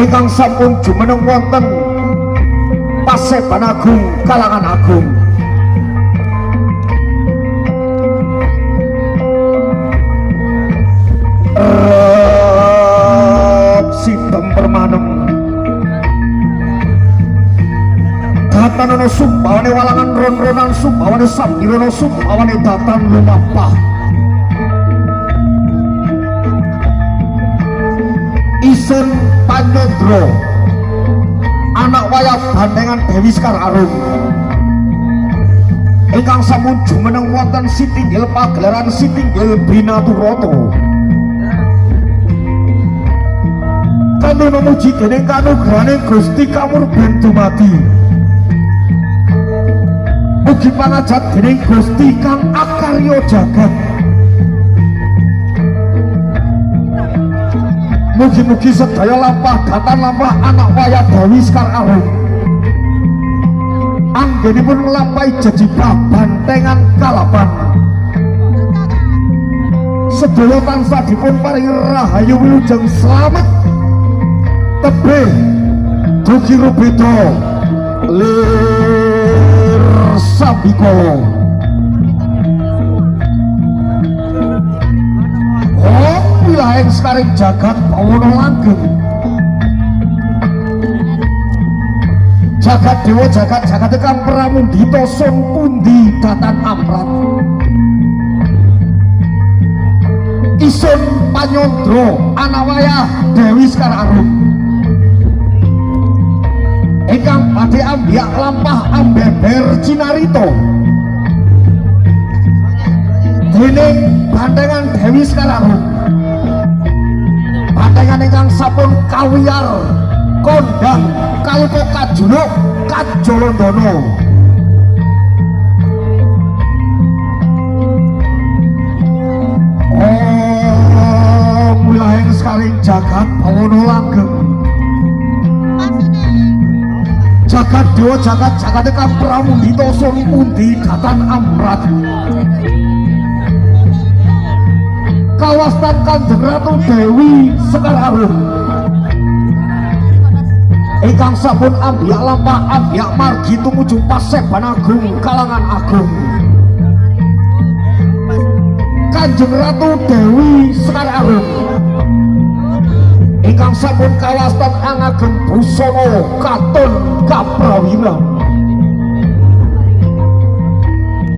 ingkang sampun jumeneng wonten Paseban Agung Kalangan Agung. Sidem permanem datanono sumpawane walangan ron-ronan sumpawane sambilono sumpawane datan lumapah Isen Panyodro anak wayah bandengan Dewi Sekar Arum ingkang sampun jumeneng wonten Sitinggil pagelaran Sitinggil Binaturata kanthi memuji dening kanugrahane Gusti Kamurben dumadi mugi panajat dening Gusti Kang Akarya Jagat. Mugi-mugi sedaya lampah datan lampah anak wayah Dewi Sekar Arum anggenipun nglampahi jejibah bantengan kalapan sedaya tansah dipun paringi rahayu wilujeng slamet tebih dugi rubeda lir sabikala. Oh wilahing sekaring jagat pawana langgeng jagat dewa jagat kang pramundhita sun pundi datan amrat Isun Panyodro anak wayah Dewi Sekar Arum ingkang badhe ambiak lampah ambeber cinarita dening bandengan Dewi Sekar Arum bandengan ingkang sampun kawiyar kondang kalipo kajuluk Kajolandana wilahing sekaring jagat pawana langgeng jagat dewa jagat kang pramundhita sun pundi datan amrat kawastan Kanjeng Ratu Dewi Sekar Arum ingkang sampun ambiak lampah ambiak margi tumuju Paseban Agung Kalangan Agung Kanjeng Ratu Dewi Sekar Arum ingkang sampun kawastan angagem busana katon kaprawira